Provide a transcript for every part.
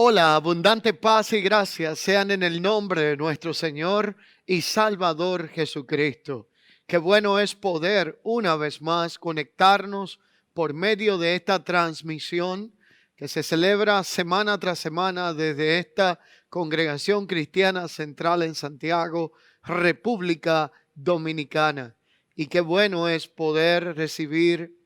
Hola, abundante paz y gracia sean en el nombre de nuestro Señor y Salvador Jesucristo. Qué bueno es poder una vez más conectarnos por medio de esta transmisión que se celebra semana tras semana desde esta congregación cristiana central en Santiago, República Dominicana. Y qué bueno es poder recibir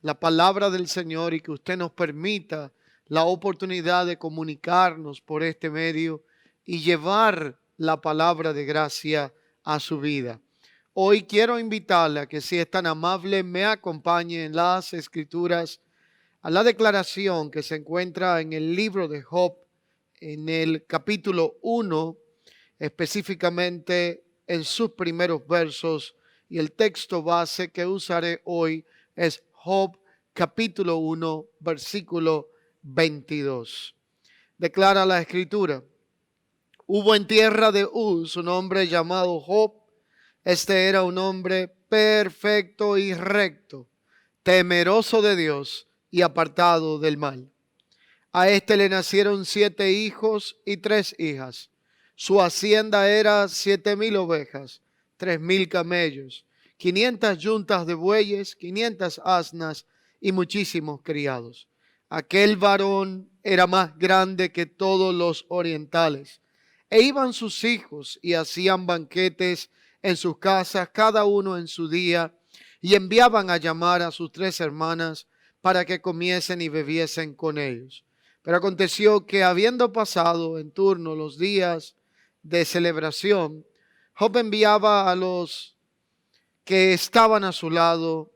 la palabra del Señor y que usted nos permita la oportunidad de comunicarnos por este medio y llevar la palabra de gracia a su vida. Hoy quiero invitarle a que, si es tan amable, me acompañe en las Escrituras a la declaración que se encuentra en el libro de Job, en el capítulo 1, específicamente en sus primeros versos, y el texto base que usaré hoy es Job capítulo 1, versículo 22. Declara la Escritura: hubo en tierra de Uz un hombre llamado Job. Este era un hombre perfecto y recto, temeroso de Dios y apartado del mal. A este le nacieron 7 hijos y 3 hijas. Su hacienda era 7,000 ovejas, 3,000 camellos, 500 yuntas de bueyes, 500 asnas y muchísimos criados. Aquel varón era más grande que todos los orientales. E iban sus hijos y hacían banquetes en sus casas, cada uno en su día, y enviaban a llamar a sus 3 hermanas para que comiesen y bebiesen con ellos. Pero aconteció que, habiendo pasado en turno los días de celebración, Job enviaba a los que estaban a su lado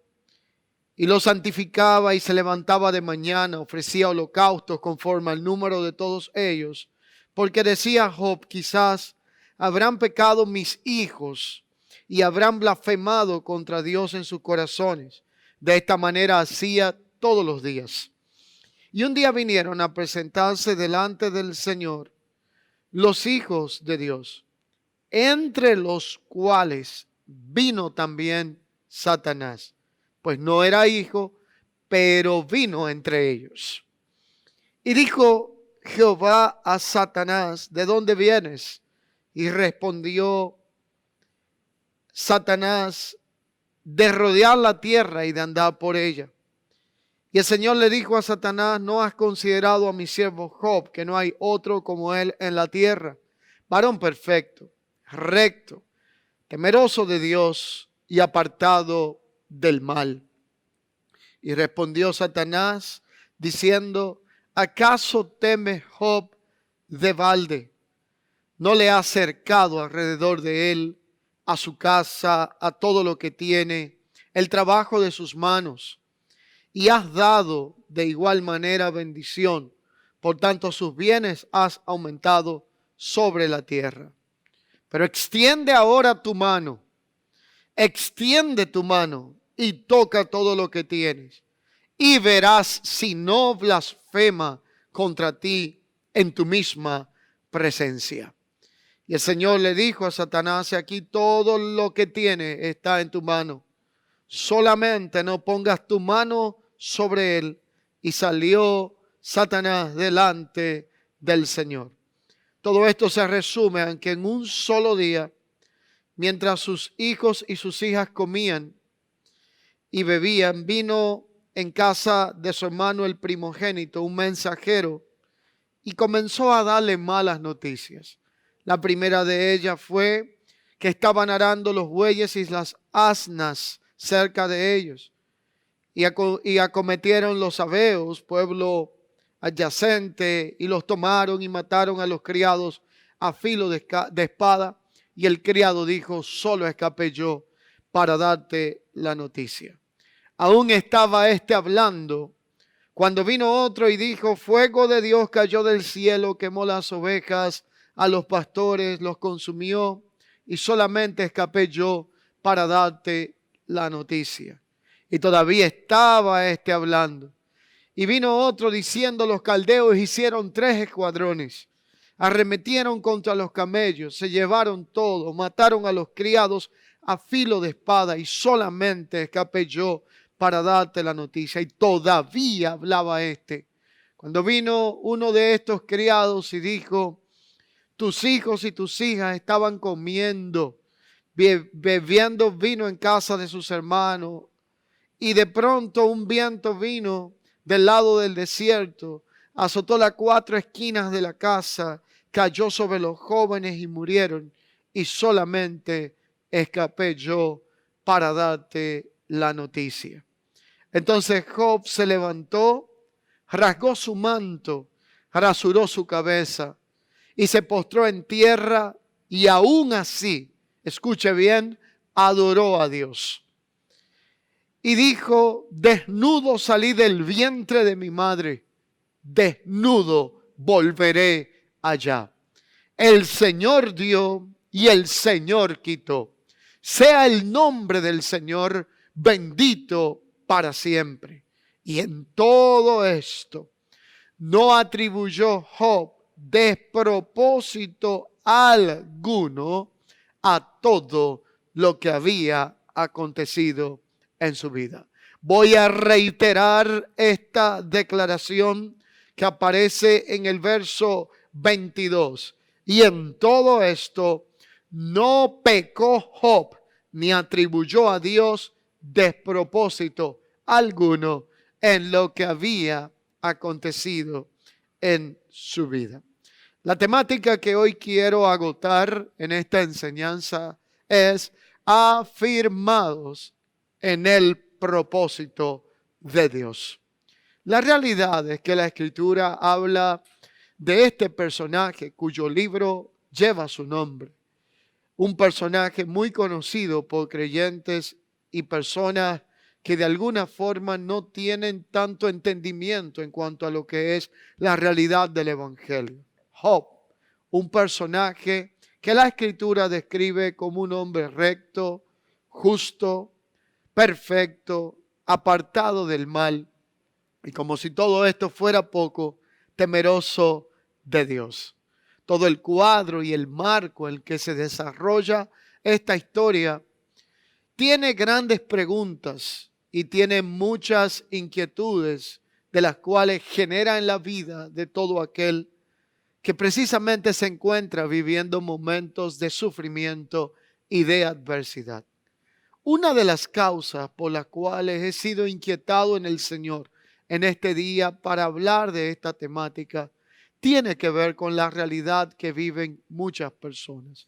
y los santificaba, y se levantaba de mañana, ofrecía holocaustos conforme al número de todos ellos, porque decía Job: quizás habrán pecado mis hijos y habrán blasfemado contra Dios en sus corazones. De esta manera hacía todos los días. Y un día vinieron a presentarse delante del Señor los hijos de Dios, entre los cuales vino también Satanás, pues no era hijo, pero vino entre ellos. Y dijo Jehová a Satanás: ¿de dónde vienes? Y respondió Satanás: de rodear la tierra y de andar por ella. Y el Señor le dijo a Satanás: ¿no has considerado a mi siervo Job, que no hay otro como él en la tierra, varón perfecto, recto, temeroso de Dios y apartado del mal? Y respondió Satanás diciendo: ¿acaso teme Job de balde? ¿No le ha cercado alrededor de él, a su casa, a todo lo que tiene, el trabajo de sus manos? Y has dado de igual manera bendición, por tanto sus bienes has aumentado sobre la tierra. Pero extiende ahora tu mano, extiende tu mano y toca todo lo que tienes, y verás si no blasfema contra ti en tu misma presencia. Y el Señor le dijo a Satanás: aquí todo lo que tienes está en tu mano, solamente no pongas tu mano sobre él. Y salió Satanás delante del Señor. Todo esto se resume en que en un solo día, mientras sus hijos y sus hijas comían y bebían, vino en casa de su hermano el primogénito un mensajero y comenzó a darle malas noticias. La primera de ellas fue que estaban arando los bueyes y las asnas cerca de ellos, y acometieron los sabeos, pueblo adyacente, y los tomaron y mataron a los criados a filo de espada. Y el criado dijo: solo escapé yo para darte la noticia. Aún estaba hablando cuando vino otro y dijo: fuego de Dios cayó del cielo, quemó las ovejas, a los pastores los consumió, y solamente escapé yo para darte la noticia. Y todavía estaba hablando. Y vino otro diciendo: los caldeos hicieron 3 escuadrones, arremetieron contra los camellos, se llevaron todo, mataron a los criados a filo de espada, y solamente escapé yo para darte la noticia. Y todavía hablaba Cuando vino uno de estos criados y dijo: tus hijos y tus hijas estaban comiendo, bebiendo vino en casa de sus hermanos, y de pronto un viento vino del lado del desierto, azotó las cuatro esquinas de la casa, cayó sobre los jóvenes y murieron, y solamente escapé yo para darte la noticia. Entonces Job se levantó, rasgó su manto, rasuró su cabeza y se postró en tierra, y aún así, escuche bien, adoró a Dios. Y dijo: desnudo salí del vientre de mi madre, desnudo volveré allá. El Señor dio y el Señor quitó. Sea el nombre del Señor bendito para siempre. Y en todo esto no atribuyó Job despropósito alguno a todo lo que había acontecido en su vida. Voy a reiterar esta declaración que aparece en el verso 22. Y en todo esto no pecó Job ni atribuyó a Dios despropósito alguno en lo que había acontecido en su vida. La temática que hoy quiero agotar en esta enseñanza es afirmados en el propósito de Dios. La realidad es que la Escritura habla de este personaje cuyo libro lleva su nombre. Un personaje muy conocido por creyentes y personas que de alguna forma no tienen tanto entendimiento en cuanto a lo que es la realidad del Evangelio. Job, un personaje que la Escritura describe como un hombre recto, justo, perfecto, apartado del mal, y como si todo esto fuera poco, temeroso de Dios. Todo el cuadro y el marco en el que se desarrolla esta historia tiene grandes preguntas y tiene muchas inquietudes de las cuales genera en la vida de todo aquel que precisamente se encuentra viviendo momentos de sufrimiento y de adversidad. Una de las causas por las cuales he sido inquietado en el Señor en este día para hablar de esta temática tiene que ver con la realidad que viven muchas personas.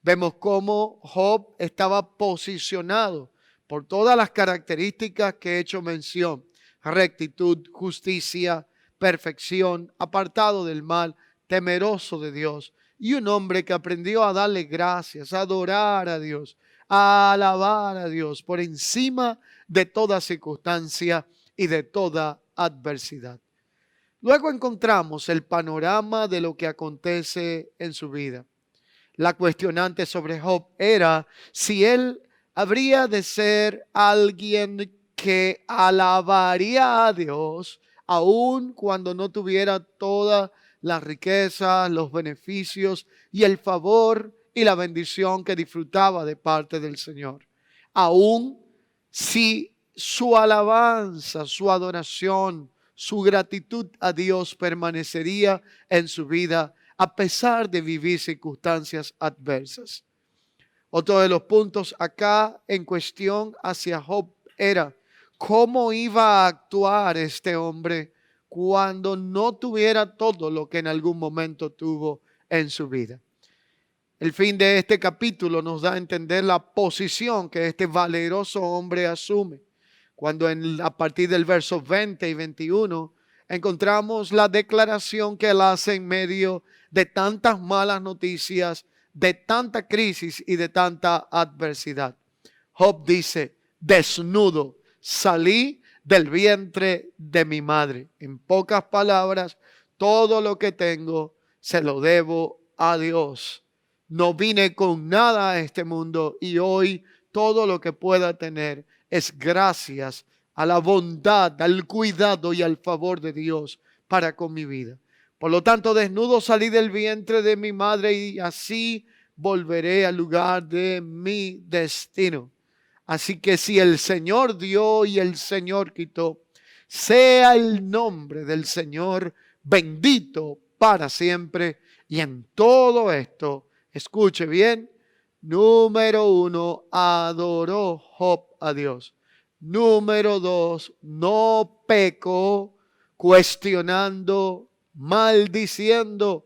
Vemos cómo Job estaba posicionado por todas las características que he hecho mención: rectitud, justicia, perfección, apartado del mal, temeroso de Dios, y un hombre que aprendió a darle gracias, a adorar a Dios, a alabar a Dios por encima de toda circunstancia y de toda adversidad. Luego encontramos el panorama de lo que acontece en su vida. La cuestionante sobre Job era si él habría de ser alguien que alabaría a Dios aun cuando no tuviera toda la riqueza, los beneficios y el favor y la bendición que disfrutaba de parte del Señor. Aun si su alabanza, su adoración, su gratitud a Dios permanecería en su vida a pesar de vivir circunstancias adversas. Otro de los puntos acá en cuestión hacia Job era cómo iba a actuar este hombre cuando no tuviera todo lo que en algún momento tuvo en su vida. El fin de este capítulo nos da a entender la posición que este valeroso hombre asume. Cuando a partir del verso 20 y 21 encontramos la declaración que él hace en medio de tantas malas noticias, de tanta crisis y de tanta adversidad. Job dice: desnudo salí del vientre de mi madre. En pocas palabras, todo lo que tengo se lo debo a Dios. No vine con nada a este mundo y hoy todo lo que pueda tener es gracias a la bondad, al cuidado y al favor de Dios para con mi vida. Por lo tanto, desnudo salí del vientre de mi madre y así volveré al lugar de mi destino. Así que si el Señor dio y el Señor quitó, Sea el nombre del Señor bendito para siempre. Y en todo esto, escuche bien, número 1, adoró Job a Dios. Número 2, no pecó cuestionando, maldiciendo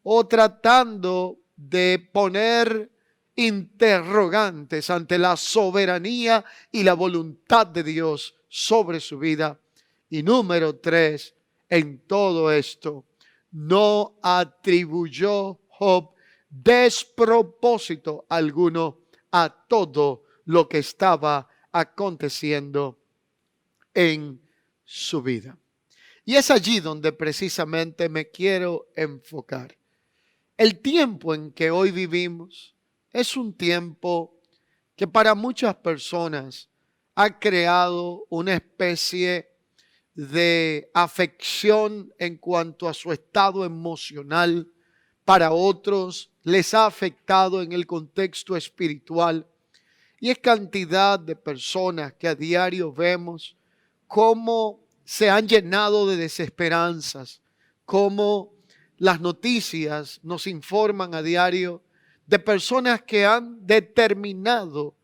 o tratando de poner interrogantes ante la soberanía y la voluntad de Dios sobre su vida. Y número 3, en todo esto, no atribuyó Job despropósito alguno a todo lo que estaba aconteciendo en su vida. Y es allí donde precisamente me quiero enfocar. El tiempo en que hoy vivimos es un tiempo que para muchas personas ha creado una especie de afección en cuanto a su estado emocional. Para otros les ha afectado en el contexto espiritual. Y es cantidad de personas que a diario vemos cómo se han llenado de desesperanzas, cómo las noticias nos informan a diario de personas que han determinado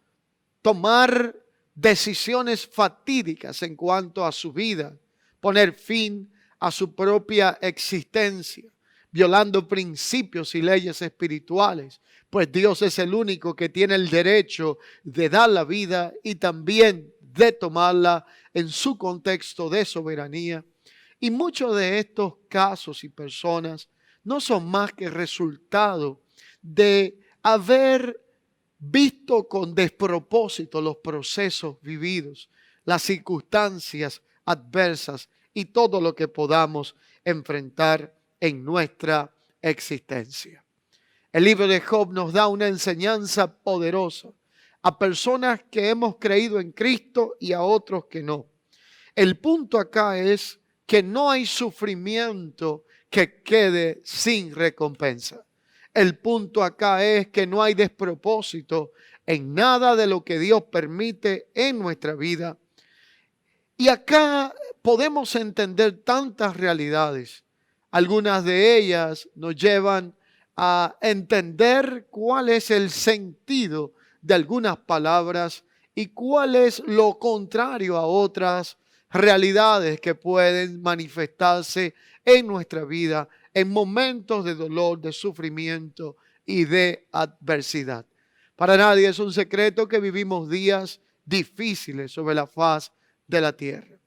tomar decisiones fatídicas en cuanto a su vida, poner fin a su propia existencia, violando principios y leyes espirituales, pues Dios es el único que tiene el derecho de dar la vida y también de tomarla en su contexto de soberanía. Y muchos de estos casos y personas no son más que resultado de haber visto con despropósito los procesos vividos, las circunstancias adversas y todo lo que podamos enfrentar en nuestra existencia. El libro de Job nos da una enseñanza poderosa a personas que hemos creído en Cristo y a otros que no. El punto acá es que no hay sufrimiento que quede sin recompensa. El punto acá es que no hay despropósito en nada de lo que Dios permite en nuestra vida. Y acá podemos entender tantas realidades. Algunas de ellas nos llevan a entender cuál es el sentido de algunas palabras y cuál es lo contrario a otras realidades que pueden manifestarse en nuestra vida en momentos de dolor, de sufrimiento y de adversidad. Para nadie es un secreto que vivimos días difíciles sobre la faz de la tierra.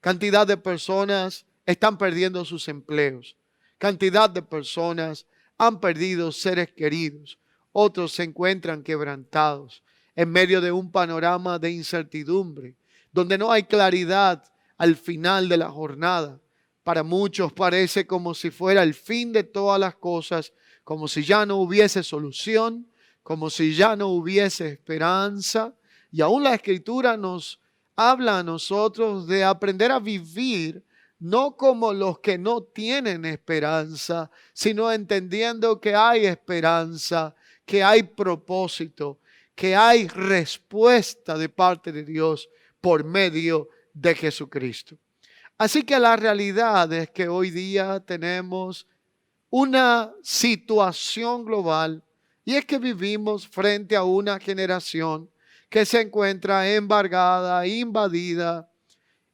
Cantidad de personas están perdiendo sus empleos. Cantidad de personas han perdido seres queridos. Otros se encuentran quebrantados en medio de un panorama de incertidumbre, donde no hay claridad al final de la jornada. Para muchos parece como si fuera el fin de todas las cosas, como si ya no hubiese solución, como si ya no hubiese esperanza. Y aún la Escritura nos habla a nosotros de aprender a vivir no como los que no tienen esperanza, sino entendiendo que hay esperanza, que hay propósito, que hay respuesta de parte de Dios por medio de Jesucristo. Así que la realidad es que hoy día tenemos una situación global y es que vivimos frente a una generación que se encuentra embargada, invadida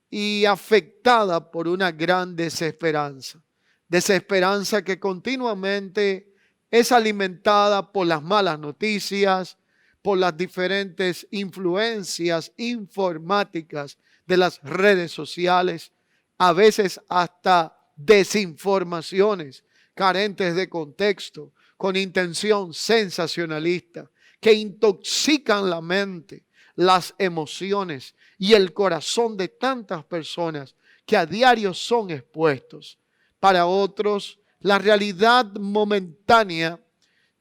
y afectada por una gran desesperanza. Desesperanza que continuamente es alimentada por las malas noticias, por las diferentes influencias informáticas de las redes sociales, a veces hasta desinformaciones carentes de contexto, con intención sensacionalista, que intoxican la mente, las emociones y el corazón de tantas personas que a diario son expuestos. Para otros, la realidad momentánea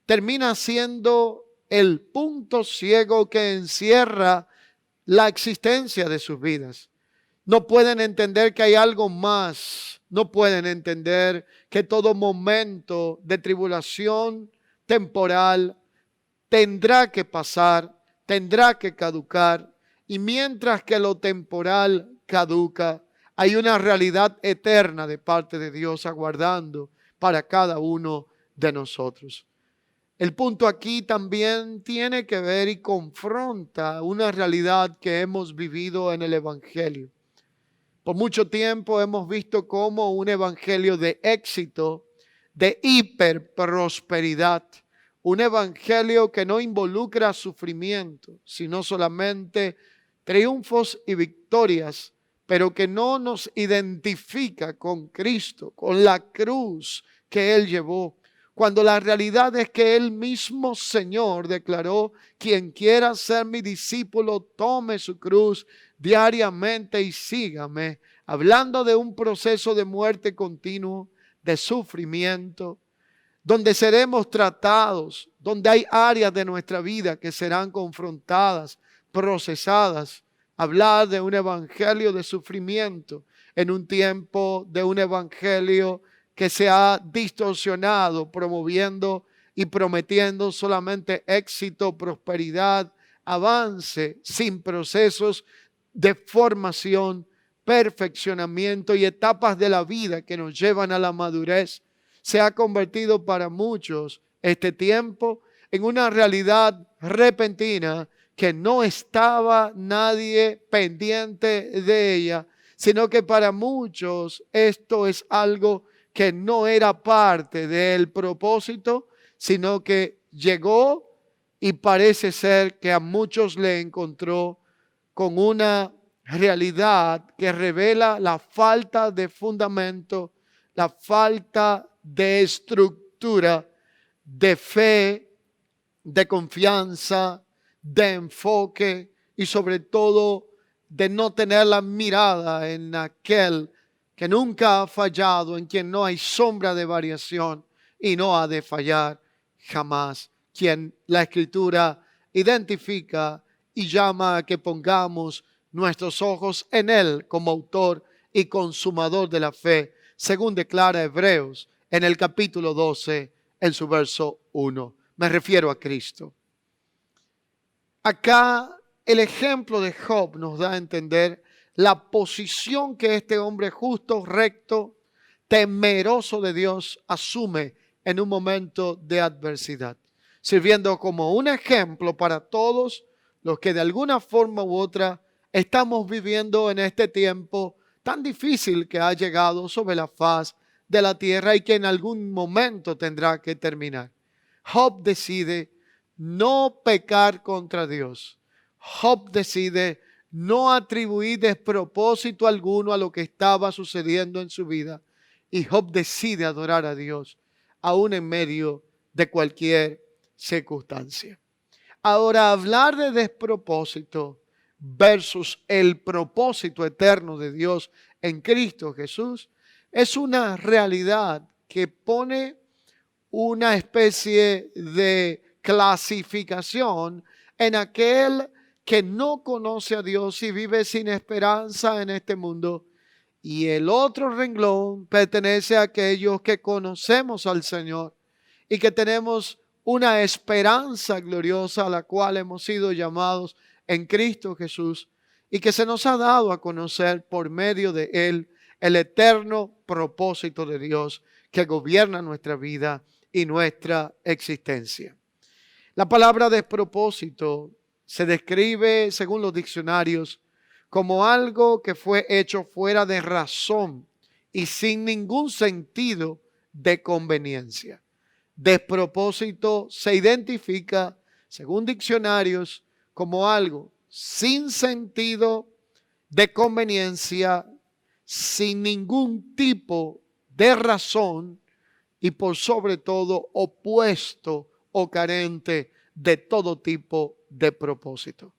termina siendo el punto ciego que encierra la existencia de sus vidas. No pueden entender que hay algo más. No pueden entender que todo momento de tribulación temporal tendrá que pasar, tendrá que caducar. Y mientras que lo temporal caduca, Hay una realidad eterna de parte de Dios aguardando para cada uno de nosotros. El punto aquí también tiene que ver y confronta una realidad que hemos vivido en el Evangelio. Por mucho tiempo hemos visto como un evangelio de éxito, de hiperprosperidad, un evangelio que no involucra sufrimiento, sino solamente triunfos y victorias, pero que no nos identifica con Cristo, con la cruz que Él llevó. Cuando la realidad es que Él mismo, Señor, declaró: quien quiera ser mi discípulo, tome su cruz diariamente y sígame, hablando de un proceso de muerte continuo, de sufrimiento, donde seremos tratados, donde hay áreas de nuestra vida que serán confrontadas, procesadas. Hablar de un evangelio de sufrimiento en un tiempo de un evangelio que se ha distorsionado, promoviendo y prometiendo solamente éxito, prosperidad, avance, sin procesos de formación, perfeccionamiento y etapas de la vida que nos llevan a la madurez. Se ha convertido para muchos este tiempo en una realidad repentina que no estaba nadie pendiente de ella, sino que para muchos esto es algo que no era parte del propósito, sino que llegó y parece ser que a muchos le encontró con una realidad que revela la falta de fundamento, la falta de estructura, de fe, de confianza, de enfoque y sobre todo de no tener la mirada en aquel que nunca ha fallado, en quien no hay sombra de variación y no ha de fallar jamás, quien la Escritura identifica y llama a que pongamos nuestros ojos en Él como autor y consumador de la fe, según declara Hebreos en el capítulo 12, en su verso 1. Me refiero a Cristo. Acá el ejemplo de Job nos da a entender la posición que este hombre justo, recto, temeroso de Dios asume en un momento de adversidad, sirviendo como un ejemplo para todos los que de alguna forma u otra estamos viviendo en este tiempo tan difícil que ha llegado sobre la faz de la tierra y que en algún momento tendrá que terminar. Job decide no pecar contra Dios. Job decide no atribuir despropósito alguno a lo que estaba sucediendo en su vida. Y Job decide adorar a Dios, aún en medio de cualquier circunstancia. Ahora, hablar de despropósito versus el propósito eterno de Dios en Cristo Jesús es una realidad que pone una especie de clasificación en aquel que no conoce a Dios y vive sin esperanza en este mundo. Y el otro renglón pertenece a aquellos que conocemos al Señor y que tenemos una esperanza gloriosa a la cual hemos sido llamados en Cristo Jesús y que se nos ha dado a conocer por medio de Él el eterno propósito de Dios que gobierna nuestra vida y nuestra existencia. La palabra despropósito se describe, según los diccionarios, como algo que fue hecho fuera de razón y sin ningún sentido de conveniencia. Despropósito se identifica, según diccionarios, como algo sin sentido de conveniencia, sin ningún tipo de razón y por sobre todo opuesto o carente de todo tipo de propósito.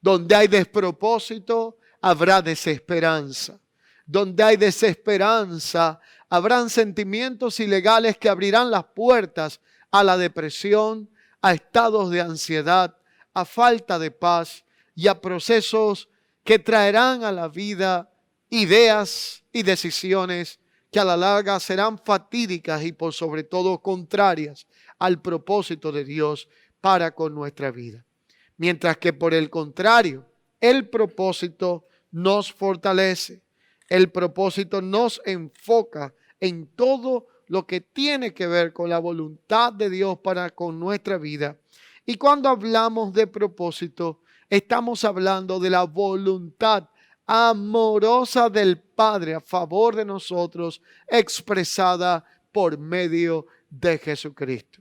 Donde hay despropósito, habrá desesperanza. Donde hay desesperanza, habrán sentimientos ilegales que abrirán las puertas a la depresión, a estados de ansiedad, a falta de paz y a procesos que traerán a la vida ideas y decisiones que a la larga serán fatídicas y por sobre todo contrarias al propósito de Dios para con nuestra vida. Mientras que por el contrario, el propósito nos fortalece, El propósito nos enfoca en todo lo que tiene que ver con la voluntad de Dios para con nuestra vida. Y cuando hablamos de propósito, estamos hablando de la voluntad amorosa del Padre a favor de nosotros, expresada por medio de Jesucristo.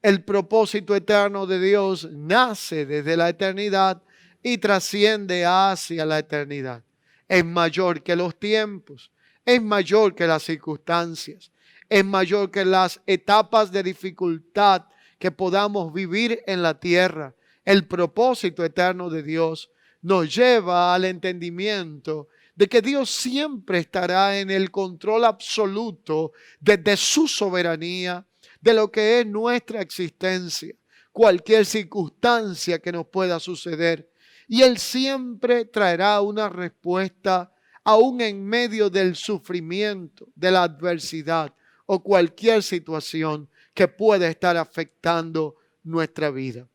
El propósito eterno de Dios nace desde la eternidad y trasciende hacia la eternidad. Es mayor que los tiempos, es mayor que las circunstancias, es mayor que las etapas de dificultad que podamos vivir en la tierra. El propósito eterno de Dios nos lleva al entendimiento de que Dios siempre estará en el control absoluto desde su soberanía de lo que es nuestra existencia, cualquier circunstancia que nos pueda suceder. Y Él siempre traerá una respuesta aún en medio del sufrimiento, de la adversidad o cualquier situación que pueda estar afectando nuestra vida.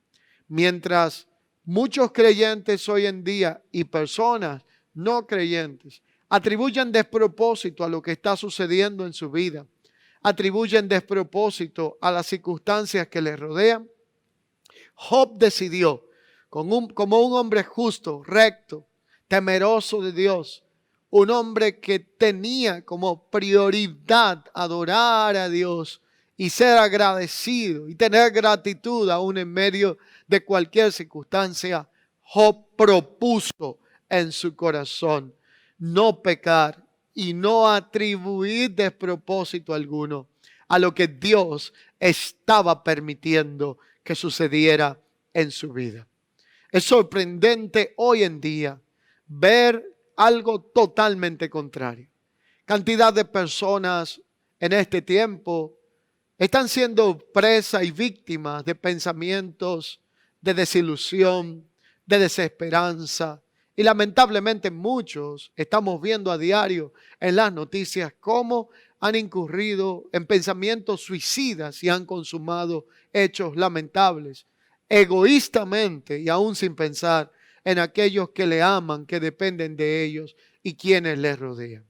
Mientras muchos creyentes hoy en día y personas no creyentes atribuyen despropósito a lo que está sucediendo en su vida, atribuyen despropósito a las circunstancias que les rodean, Job decidió, como un hombre justo, recto, temeroso de Dios, un hombre que tenía como prioridad adorar a Dios y ser agradecido y tener gratitud aún en medio de cualquier circunstancia, Job propuso en su corazón no pecar y no atribuir despropósito alguno a lo que Dios estaba permitiendo que sucediera en su vida. Es sorprendente hoy en día ver algo totalmente contrario. Cantidad de personas en este tiempo están siendo presas y víctimas de pensamientos de desilusión, de desesperanza. Y lamentablemente muchos estamos viendo a diario en las noticias cómo han incurrido en pensamientos suicidas y han consumado hechos lamentables, egoístamente y aún sin pensar en aquellos que le aman, que dependen de ellos y quienes les rodean.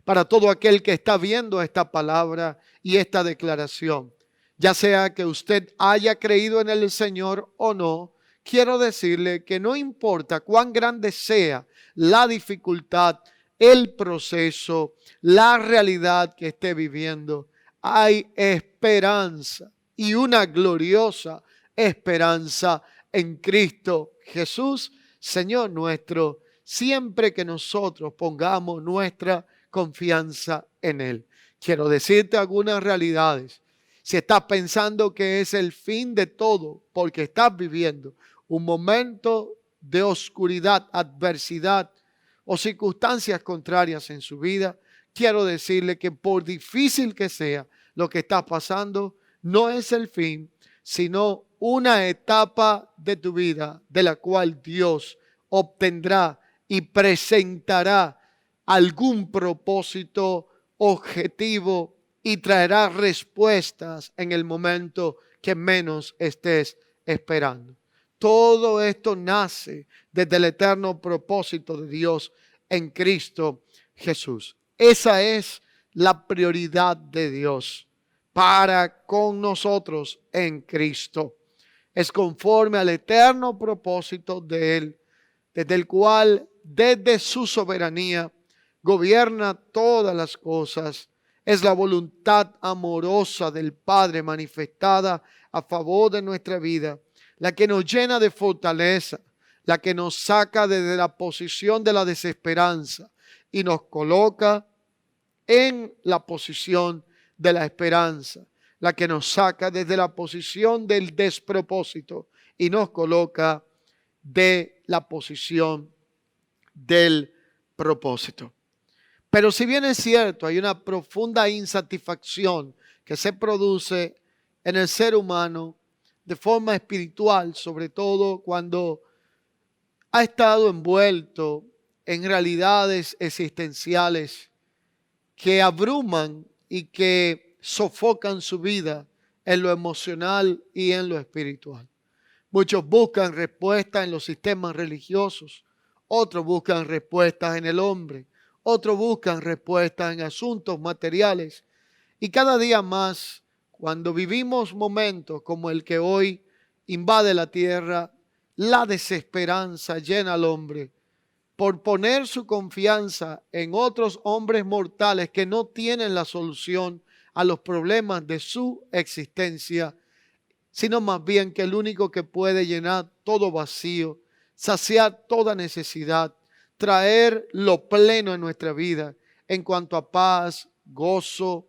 Para todo aquel que está viendo esta palabra y esta declaración, ya sea que usted haya creído en el Señor o no, quiero decirle que no importa cuán grande sea la dificultad, el proceso, la realidad que esté viviendo, hay esperanza y una gloriosa esperanza en Cristo Jesús, Señor nuestro, siempre que nosotros pongamos nuestra confianza en Él. Quiero decirte algunas realidades. Si estás pensando que es el fin de todo porque estás viviendo un momento de oscuridad, adversidad o circunstancias contrarias en su vida, quiero decirle que por difícil que sea lo que está pasando, no es el fin, sino una etapa de tu vida de la cual Dios obtendrá y presentará algún propósito objetivo y traerá respuestas en el momento que menos estés esperando. Todo esto nace desde el eterno propósito de Dios en Cristo Jesús. Esa es la prioridad de Dios para con nosotros en Cristo. Es conforme al eterno propósito de Él, desde el cual, desde su soberanía, gobierna todas las cosas. Es la voluntad amorosa del Padre manifestada a favor de nuestra vida, la que nos llena de fortaleza, la que nos saca desde la posición de la desesperanza y nos coloca en la posición de la esperanza, la que nos saca desde la posición del despropósito y nos coloca de la posición del propósito. Pero si bien es cierto, hay una profunda insatisfacción que se produce en el ser humano de forma espiritual, sobre todo cuando ha estado envuelto en realidades existenciales que abruman y que sofocan su vida en lo emocional y en lo espiritual. Muchos buscan respuestas en los sistemas religiosos, otros buscan respuestas en el hombre, otros buscan respuestas en asuntos materiales. Y cada día más, cuando vivimos momentos como el que hoy invade la tierra, la desesperanza llena al hombre por poner su confianza en otros hombres mortales que no tienen la solución a los problemas de su existencia, sino más bien que el único que puede llenar todo vacío, saciar toda necesidad, traer lo pleno en nuestra vida en cuanto a paz, gozo,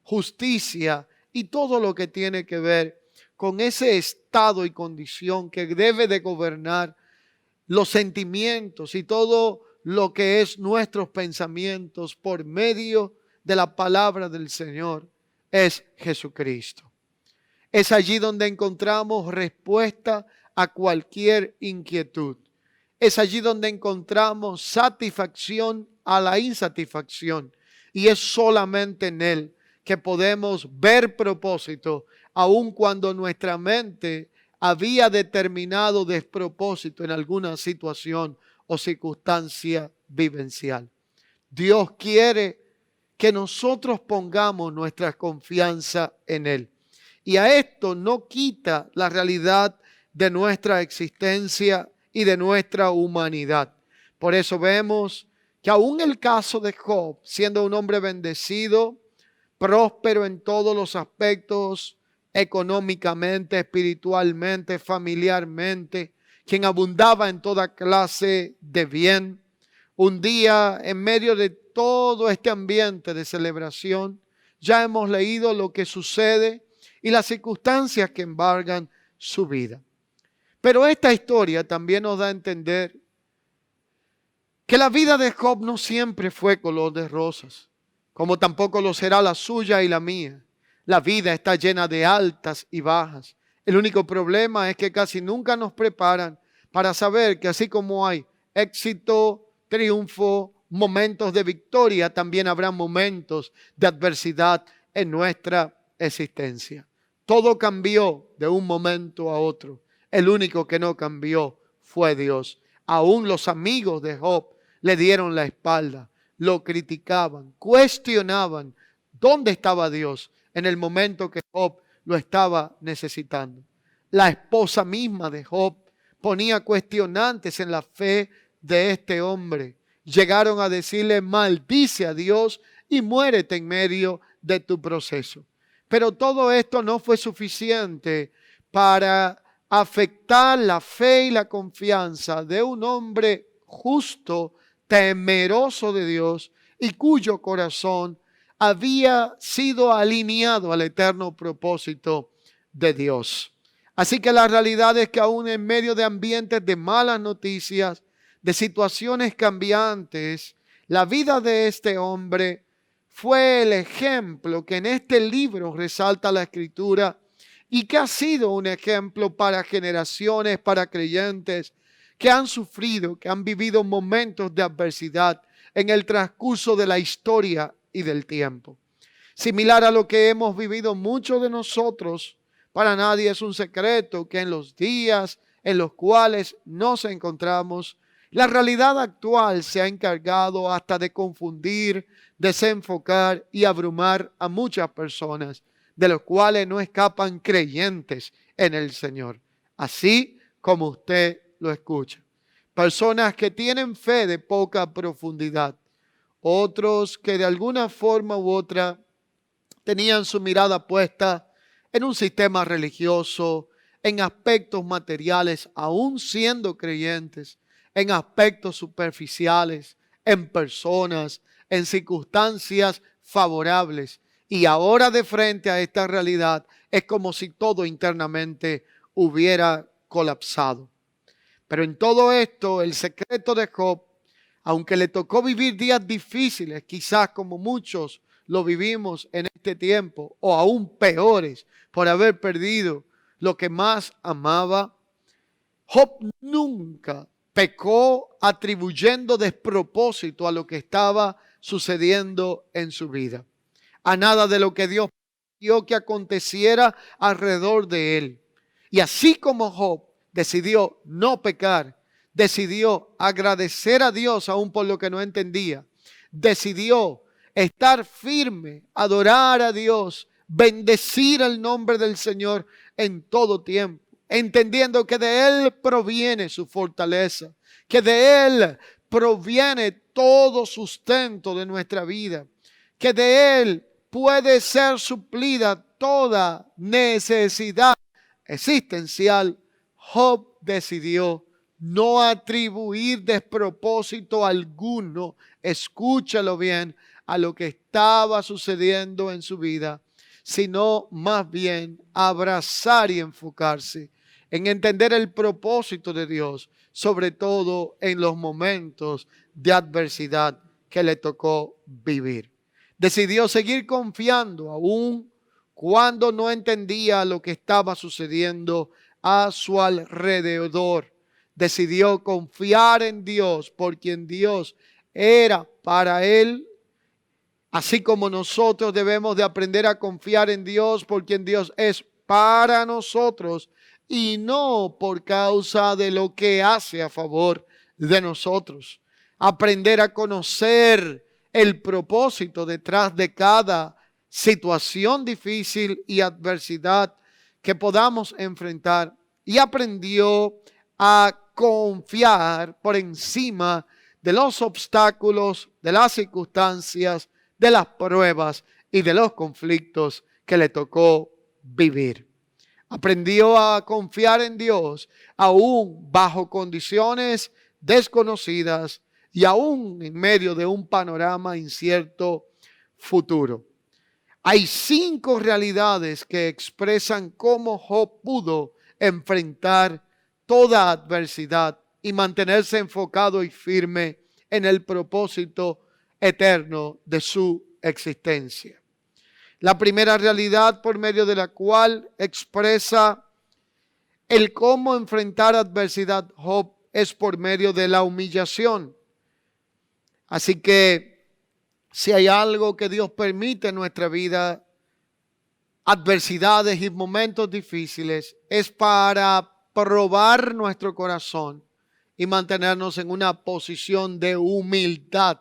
justicia y todo lo que tiene que ver con ese estado y condición que debe de gobernar los sentimientos y todo lo que es nuestros pensamientos por medio de la palabra del Señor, es Jesucristo. Es allí donde encontramos respuesta a cualquier inquietud. Es allí donde encontramos satisfacción a la insatisfacción. Y es solamente en Él que podemos ver propósito, aun cuando nuestra mente había determinado despropósito en alguna situación o circunstancia vivencial. Dios quiere que nosotros pongamos nuestra confianza en Él. Y a esto no quita la realidad de nuestra existencia y de nuestra humanidad. Por eso vemos que aún el caso de Job, siendo un hombre bendecido, próspero en todos los aspectos, económicamente, espiritualmente, familiarmente, quien abundaba en toda clase de bien, un día en medio de todo este ambiente de celebración, ya hemos leído lo que sucede y las circunstancias que embargan su vida. Pero esta historia también nos da a entender que la vida de Job no siempre fue color de rosas, como tampoco lo será la suya y la mía. La vida está llena de altas y bajas. El único problema es que casi nunca nos preparan para saber que así como hay éxito, triunfo, momentos de victoria, también habrá momentos de adversidad en nuestra existencia. Todo cambió de un momento a otro. El único que no cambió fue Dios. Aún los amigos de Job le dieron la espalda, lo criticaban, cuestionaban dónde estaba Dios en el momento que Job lo estaba necesitando. La esposa misma de Job ponía cuestionantes en la fe de este hombre. Llegaron a decirle: maldice a Dios y muérete en medio de tu proceso. Pero todo esto no fue suficiente para afectar la fe y la confianza de un hombre justo, temeroso de Dios y cuyo corazón había sido alineado al eterno propósito de Dios. Así que la realidad es que aún en medio de ambientes de malas noticias, de situaciones cambiantes, la vida de este hombre fue el ejemplo que en este libro resalta la Escritura y que ha sido un ejemplo para generaciones, para creyentes que han sufrido, que han vivido momentos de adversidad en el transcurso de la historia y del tiempo. Similar a lo que hemos vivido muchos de nosotros, para nadie es un secreto que en los días en los cuales nos encontramos, la realidad actual se ha encargado hasta de confundir, desenfocar y abrumar a muchas personas, de los cuales no escapan creyentes en el Señor, así como usted lo escucha. Personas que tienen fe de poca profundidad, otros que de alguna forma u otra tenían su mirada puesta en un sistema religioso, en aspectos materiales, aún siendo creyentes, en aspectos superficiales, en personas, en circunstancias favorables. Y ahora de frente a esta realidad es como si todo internamente hubiera colapsado. Pero en todo esto, el secreto de Job, aunque le tocó vivir días difíciles, quizás como muchos lo vivimos en este tiempo, o aún peores, por haber perdido lo que más amaba, Job nunca pecó atribuyendo despropósito a lo que estaba sucediendo en su vida, a nada de lo que Dios permitió que aconteciera alrededor de él. Y así como Job decidió no pecar, decidió agradecer a Dios aún por lo que no entendía, decidió estar firme, adorar a Dios, bendecir el nombre del Señor en todo tiempo, entendiendo que de Él proviene su fortaleza, que de Él proviene todo sustento de nuestra vida, que de Él puede ser suplida toda necesidad existencial. Job decidió no atribuir despropósito alguno, escúchalo bien, a lo que estaba sucediendo en su vida, sino más bien abrazar y enfocarse en entender el propósito de Dios, sobre todo en los momentos de adversidad que le tocó vivir. Decidió seguir confiando aún cuando no entendía lo que estaba sucediendo a su alrededor. Decidió confiar en Dios por quien Dios era para él, así como nosotros debemos de aprender a confiar en Dios por quien Dios es para nosotros y no por causa de lo que hace a favor de nosotros. Aprender a conocer el propósito detrás de cada situación difícil y adversidad que podamos enfrentar. Y aprendió a confiar por encima de los obstáculos, de las circunstancias, de las pruebas y de los conflictos que le tocó vivir. Aprendió a confiar en Dios aún bajo condiciones desconocidas y aún en medio de un panorama incierto futuro. Hay 5 realidades que expresan cómo Job pudo enfrentar toda adversidad y mantenerse enfocado y firme en el propósito eterno de su existencia. La primera realidad por medio de la cual expresa el cómo enfrentar adversidad Job es por medio de la humillación. Así que si hay algo que Dios permite en nuestra vida, adversidades y momentos difíciles, es para probar nuestro corazón y mantenernos en una posición de humildad,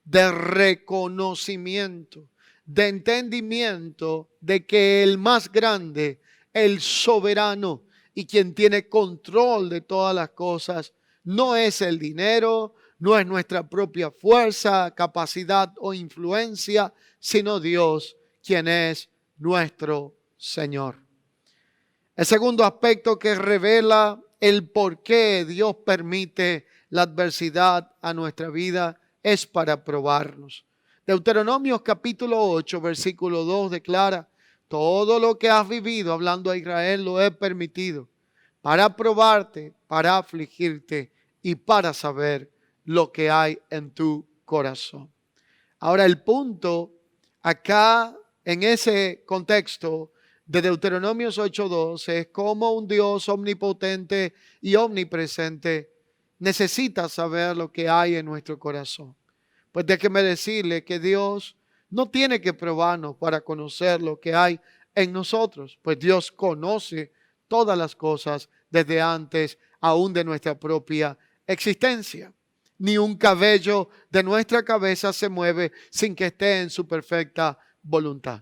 de reconocimiento, de entendimiento de que el más grande, el soberano y quien tiene control de todas las cosas, no es el dinero, no es nuestra propia fuerza, capacidad o influencia, sino Dios, quien es nuestro Señor. El segundo aspecto que revela el por qué Dios permite la adversidad a nuestra vida es para probarnos. Deuteronomio capítulo 8, versículo 2 declara: todo lo que has vivido, hablando a Israel, lo he permitido para probarte, para afligirte y para saber lo que hay en tu corazón. Ahora el punto acá en ese contexto de Deuteronomio 8:2 es cómo un Dios omnipotente y omnipresente necesita saber lo que hay en nuestro corazón. Pues déjeme decirle que Dios no tiene que probarnos para conocer lo que hay en nosotros, pues Dios conoce todas las cosas desde antes aún de nuestra propia existencia. Ni un cabello de nuestra cabeza se mueve sin que esté en su perfecta voluntad.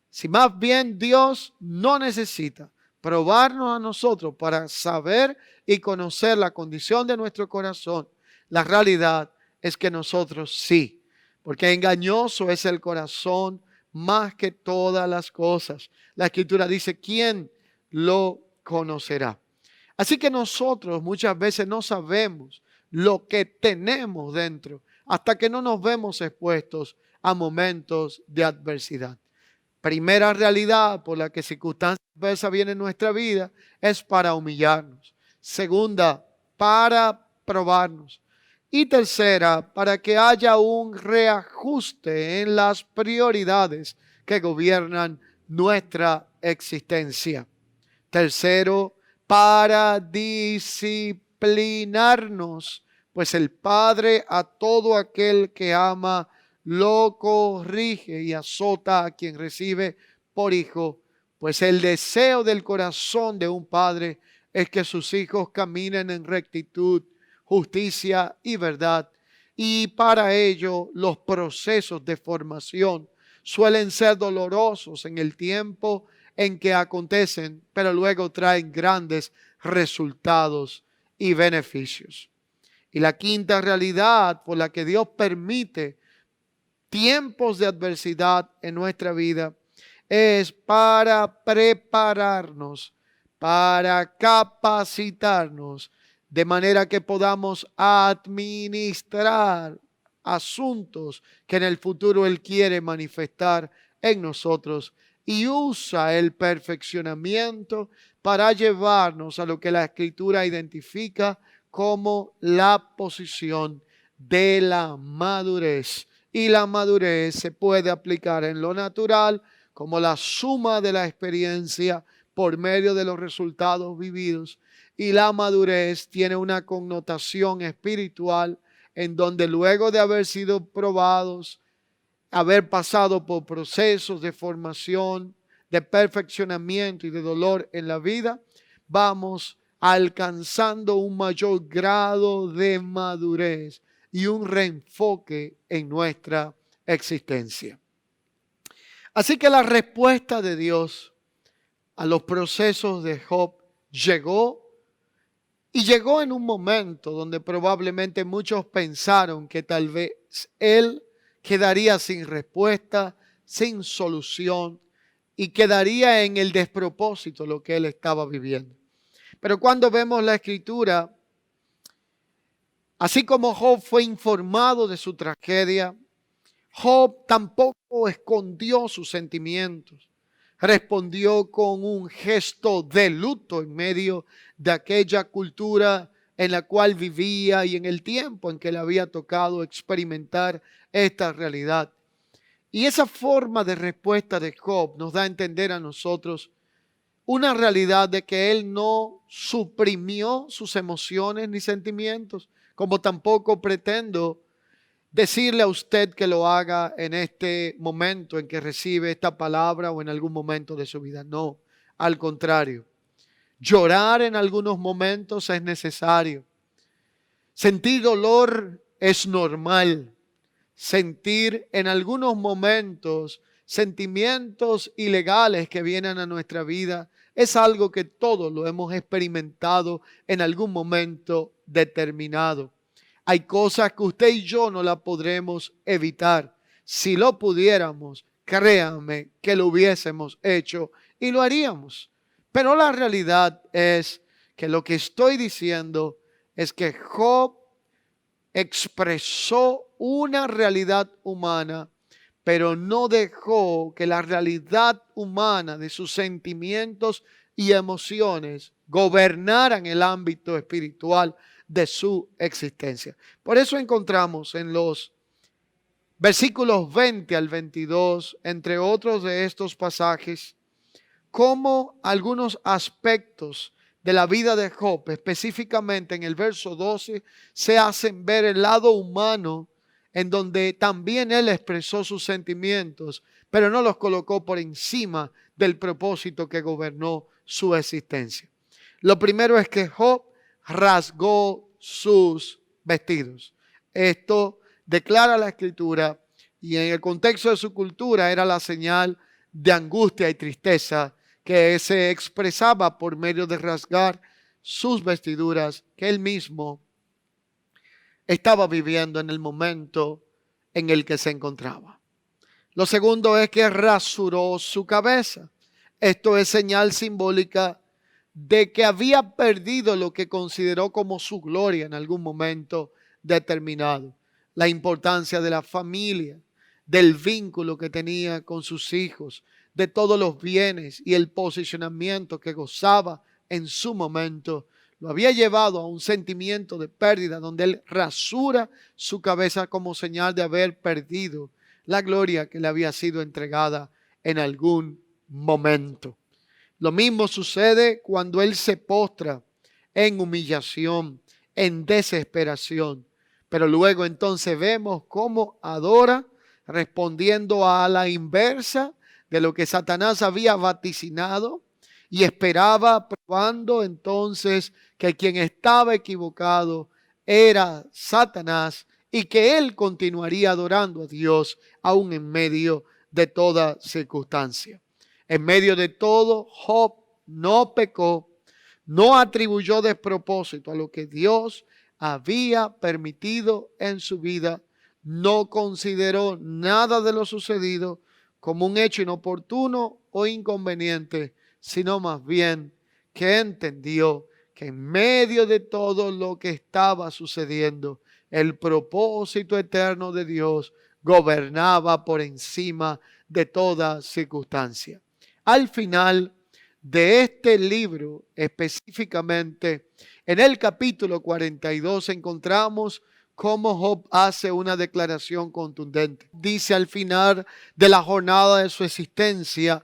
Si más bien Dios no necesita probarnos a nosotros para saber y conocer la condición de nuestro corazón, la realidad es que nosotros sí, porque engañoso es el corazón más que todas las cosas. La Escritura dice: ¿quién lo conocerá? Así que nosotros muchas veces no sabemos lo que tenemos dentro hasta que no nos vemos expuestos a momentos de adversidad. Primera realidad por la que circunstancias adversas vienen en nuestra vida es para humillarnos. Segunda, para probarnos. Y tercera, para que haya un reajuste en las prioridades que gobiernan nuestra existencia. Tercero, para disciplinarnos, pues el Padre a todo aquel que ama lo corrige y azota a quien recibe por hijo, pues el deseo del corazón de un padre es que sus hijos caminen en rectitud, justicia y verdad, y para ello los procesos de formación suelen ser dolorosos en el tiempo en que acontecen, pero luego traen grandes resultados y beneficios. Y la quinta realidad por la que Dios permite tiempos de adversidad en nuestra vida es para prepararnos, para capacitarnos, de manera que podamos administrar asuntos que en el futuro Él quiere manifestar en nosotros, y usa el perfeccionamiento para llevarnos a lo que la Escritura identifica como la posición de la madurez. Y la madurez se puede aplicar en lo natural como la suma de la experiencia por medio de los resultados vividos. Y la madurez tiene una connotación espiritual en donde luego de haber sido probados, haber pasado por procesos de formación, de perfeccionamiento y de dolor en la vida, vamos alcanzando un mayor grado de madurez y un reenfoque en nuestra existencia. Así que la respuesta de Dios a los procesos de Job llegó, y llegó en un momento donde probablemente muchos pensaron que tal vez él quedaría sin respuesta, sin solución, y quedaría en el despropósito lo que él estaba viviendo. Pero cuando vemos la Escritura, así como Job fue informado de su tragedia, Job tampoco escondió sus sentimientos. Respondió con un gesto de luto en medio de aquella cultura en la cual vivía y en el tiempo en que le había tocado experimentar esta realidad. Y esa forma de respuesta de Job nos da a entender a nosotros una realidad de que él no suprimió sus emociones ni sentimientos, como tampoco pretendo decirle a usted que lo haga en este momento en que recibe esta palabra o en algún momento de su vida. No, al contrario. Llorar en algunos momentos es necesario. Sentir dolor es normal. Sentir en algunos momentos sentimientos ilegales que vienen a nuestra vida es algo que todos lo hemos experimentado en algún momento determinado. Hay cosas que usted y yo no las podremos evitar. Si lo pudiéramos, créanme que lo hubiésemos hecho y lo haríamos. Pero la realidad es que lo que estoy diciendo es que Job expresó una realidad humana, pero no dejó que la realidad humana de sus sentimientos y emociones gobernaran el ámbito espiritual de su existencia. Por eso encontramos en los versículos 20 al 22, entre otros de estos pasajes, cómo algunos aspectos de la vida de Job, específicamente en el verso 12, se hacen ver el lado humano, en donde también él expresó sus sentimientos, pero no los colocó por encima del propósito que gobernó su existencia. Lo primero es que Job rasgó sus vestidos. Esto declara la Escritura, y en el contexto de su cultura era la señal de angustia y tristeza que se expresaba por medio de rasgar sus vestiduras que él mismo estaba viviendo en el momento en el que se encontraba. Lo segundo es que rasuró su cabeza. Esto es señal simbólica de que había perdido lo que consideró como su gloria en algún momento determinado. La importancia de la familia, del vínculo que tenía con sus hijos, de todos los bienes y el posicionamiento que gozaba en su momento, lo había llevado a un sentimiento de pérdida donde él rasura su cabeza como señal de haber perdido la gloria que le había sido entregada en algún momento. Lo mismo sucede cuando él se postra en humillación, en desesperación. Pero luego entonces vemos cómo adora, respondiendo a la inversa de lo que Satanás había vaticinado y esperaba, probando entonces que quien estaba equivocado era Satanás y que él continuaría adorando a Dios aún en medio de toda circunstancia. En medio de todo, Job no pecó, no atribuyó despropósito a lo que Dios había permitido en su vida, no consideró nada de lo sucedido como un hecho inoportuno o inconveniente, sino más bien que entendió que en medio de todo lo que estaba sucediendo, el propósito eterno de Dios gobernaba por encima de toda circunstancia. Al final de este libro, específicamente en el capítulo 42, encontramos cómo Job hace una declaración contundente. Dice al final de la jornada de su existencia: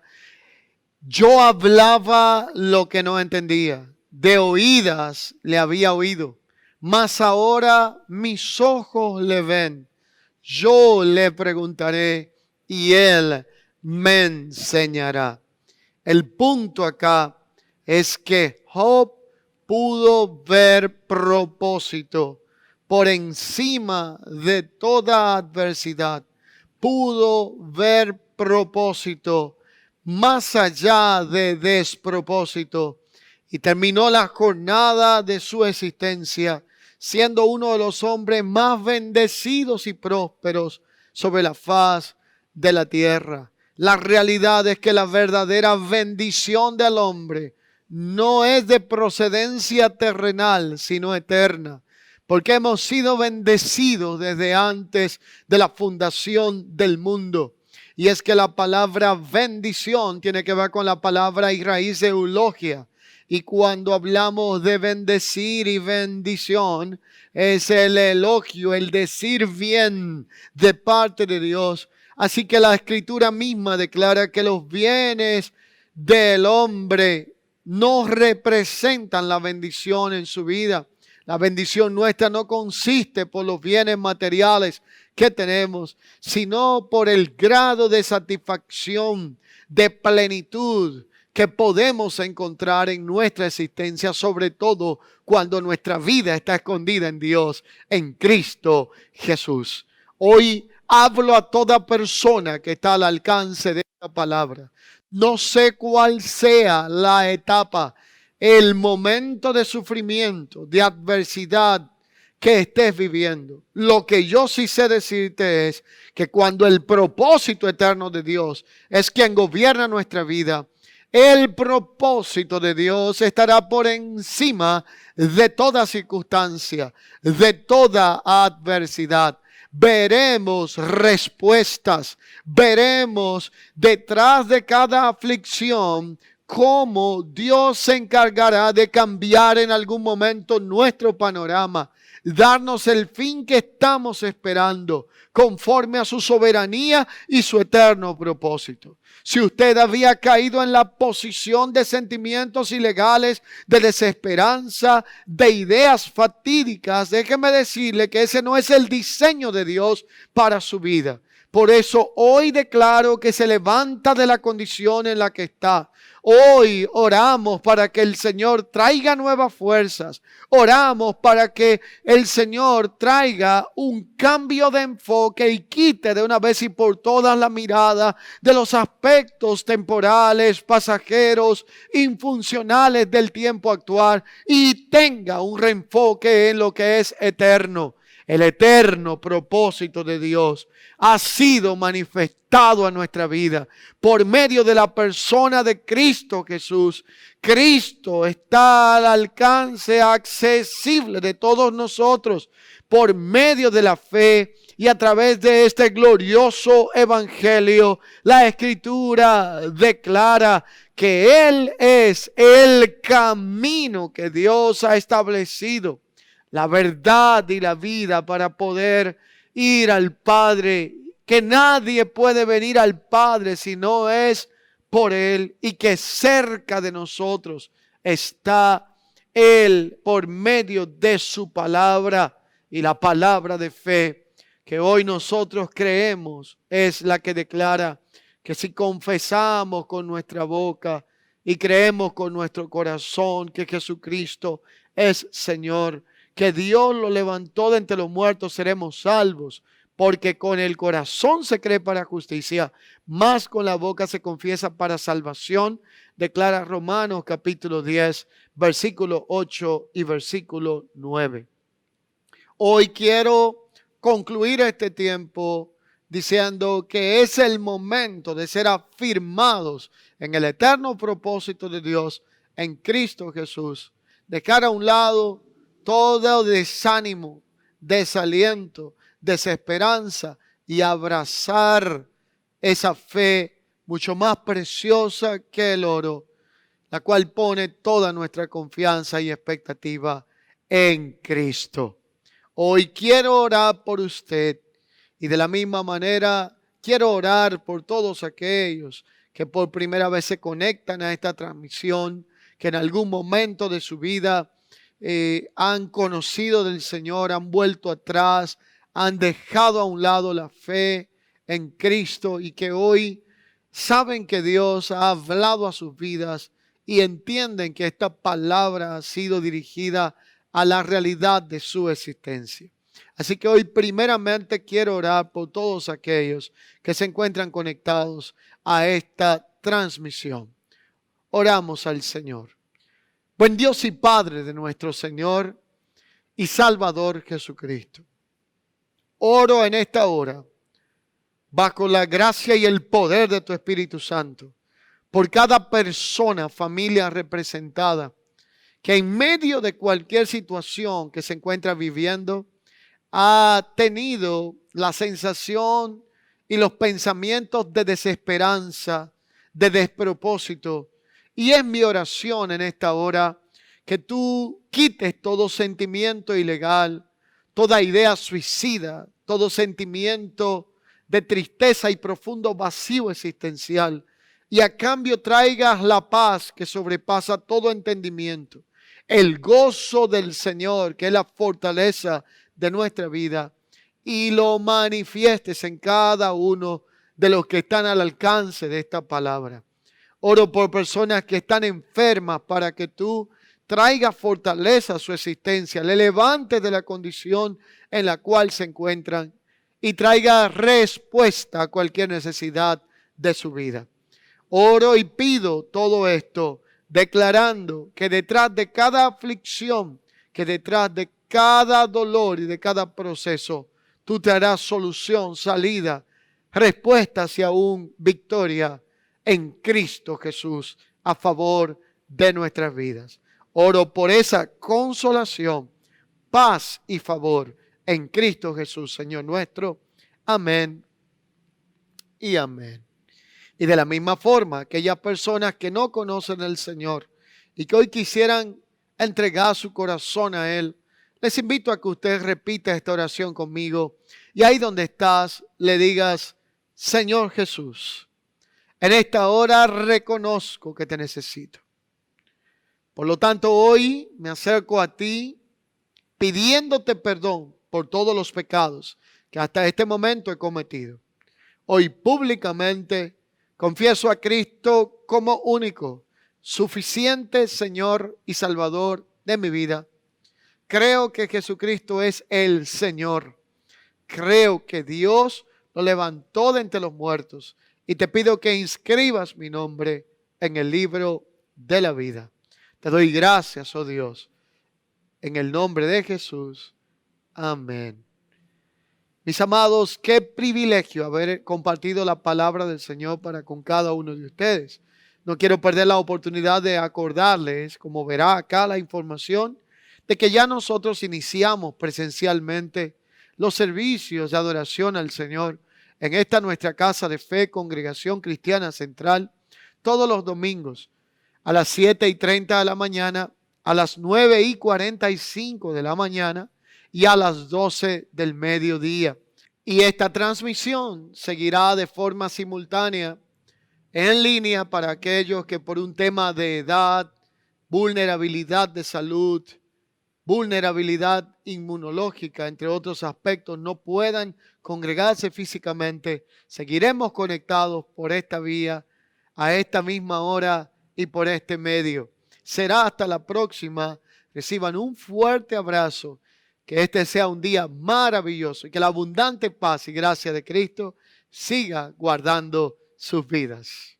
yo hablaba lo que no entendía, de oídas le había oído, mas ahora mis ojos le ven. Yo le preguntaré y él me enseñará. El punto acá es que Job pudo ver propósito por encima de toda adversidad. Pudo ver propósito más allá de despropósito. Y terminó la jornada de su existencia siendo uno de los hombres más bendecidos y prósperos sobre la faz de la tierra. La realidad es que la verdadera bendición del hombre no es de procedencia terrenal, sino eterna. Porque hemos sido bendecidos desde antes de la fundación del mundo. Y es que la palabra bendición tiene que ver con la palabra y raíz de eulogia. Y cuando hablamos de bendecir y bendición, es el elogio, el decir bien de parte de Dios. Así que la Escritura misma declara que los bienes del hombre no representan la bendición en su vida. La bendición nuestra no consiste por los bienes materiales que tenemos, sino por el grado de satisfacción, de plenitud que podemos encontrar en nuestra existencia, sobre todo cuando nuestra vida está escondida en Dios, en Cristo Jesús. Hoy hablo a toda persona que está al alcance de esta palabra. No sé cuál sea la etapa, el momento de sufrimiento, de adversidad que estés viviendo. Lo que yo sí sé decirte es que cuando el propósito eterno de Dios es quien gobierna nuestra vida, el propósito de Dios estará por encima de toda circunstancia, de toda adversidad. Veremos respuestas, veremos detrás de cada aflicción cómo Dios se encargará de cambiar en algún momento nuestro panorama, darnos el fin que estamos esperando, conforme a su soberanía y su eterno propósito. Si usted había caído en la posición de sentimientos ilegales, de desesperanza, de ideas fatídicas, déjeme decirle que ese no es el diseño de Dios para su vida. Por eso hoy declaro que se levanta de la condición en la que está. Hoy oramos para que el Señor traiga nuevas fuerzas. Oramos para que el Señor traiga un cambio de enfoque y quite de una vez y por todas la mirada de los aspectos temporales, pasajeros, infuncionales del tiempo actual y tenga un reenfoque en lo que es eterno. El eterno propósito de Dios ha sido manifestado a nuestra vida por medio de la persona de Cristo Jesús. Cristo está al alcance accesible de todos nosotros por medio de la fe y a través de este glorioso evangelio. La Escritura declara que Él es el camino que Dios ha establecido, la verdad y la vida para poder ir al Padre, que nadie puede venir al Padre si no es por Él, y que cerca de nosotros está Él por medio de su palabra, y la palabra de fe que hoy nosotros creemos es la que declara que si confesamos con nuestra boca y creemos con nuestro corazón que Jesucristo es Señor, que Dios lo levantó de entre los muertos, seremos salvos. Porque con el corazón se cree para justicia, más con la boca se confiesa para salvación, declara Romanos capítulo 10, versículo 8 y versículo 9. Hoy quiero concluir este tiempo diciendo que es el momento de ser afirmados en el eterno propósito de Dios en Cristo Jesús. Dejar a un lado todo desánimo, desaliento, desesperanza y abrazar esa fe mucho más preciosa que el oro, la cual pone toda nuestra confianza y expectativa en Cristo. Hoy quiero orar por usted y de la misma manera quiero orar por todos aquellos que por primera vez se conectan a esta transmisión, que en algún momento de su vida han conocido del Señor, han vuelto atrás, han dejado a un lado la fe en Cristo y que hoy saben que Dios ha hablado a sus vidas y entienden que esta palabra ha sido dirigida a la realidad de su existencia. Así que hoy primeramente quiero orar por todos aquellos que se encuentran conectados a esta transmisión. Oramos al Señor. Buen Dios y Padre de nuestro Señor y Salvador Jesucristo. Oro en esta hora, bajo la gracia y el poder de tu Espíritu Santo, por cada persona, familia representada, que en medio de cualquier situación que se encuentra viviendo, ha tenido la sensación y los pensamientos de desesperanza, de despropósito. Y es mi oración en esta hora que tú quites todo sentimiento ilegal, toda idea suicida, todo sentimiento de tristeza y profundo vacío existencial. Y a cambio traigas la paz que sobrepasa todo entendimiento. El gozo del Señor, que es la fortaleza de nuestra vida. Y lo manifiestes en cada uno de los que están al alcance de esta palabra. Oro por personas que están enfermas para que tú traigas fortaleza a su existencia, le levantes de la condición en la cual se encuentran y traiga respuesta a cualquier necesidad de su vida. Oro y pido todo esto declarando que detrás de cada aflicción, que detrás de cada dolor y de cada proceso, tú te harás solución, salida, respuestas y aún victoria en Cristo Jesús a favor de nuestras vidas. Oro por esa consolación, paz y favor en Cristo Jesús, Señor nuestro. Amén y amén. Y de la misma forma, aquellas personas que no conocen al Señor y que hoy quisieran entregar su corazón a Él, les invito a que usted repita esta oración conmigo y ahí donde estás le digas: Señor Jesús, en esta hora reconozco que te necesito. Por lo tanto, hoy me acerco a ti pidiéndote perdón por todos los pecados que hasta este momento he cometido. Hoy públicamente confieso a Cristo como único, suficiente Señor y Salvador de mi vida. Creo que Jesucristo es el Señor. Creo que Dios lo levantó de entre los muertos y te pido que inscribas mi nombre en el libro de la vida. Te doy gracias, oh Dios, en el nombre de Jesús. Amén. Mis amados, qué privilegio haber compartido la palabra del Señor para con cada uno de ustedes. No quiero perder la oportunidad de acordarles, como verá acá la información, de que ya nosotros iniciamos presencialmente los servicios de adoración al Señor en esta nuestra casa de fe, Congregación Cristiana Central, todos los domingos a las 7:30 de la mañana, a las 9:45 de la mañana y a las 12 del mediodía. Y esta transmisión seguirá de forma simultánea en línea para aquellos que por un tema de edad, vulnerabilidad de salud, vulnerabilidad inmunológica, entre otros aspectos, no puedan congregarse físicamente. Seguiremos conectados por esta vía, a esta misma hora y por este medio. Será hasta la próxima. Reciban un fuerte abrazo Que este sea un día maravilloso y que la abundante paz y gracia de Cristo siga guardando sus vidas.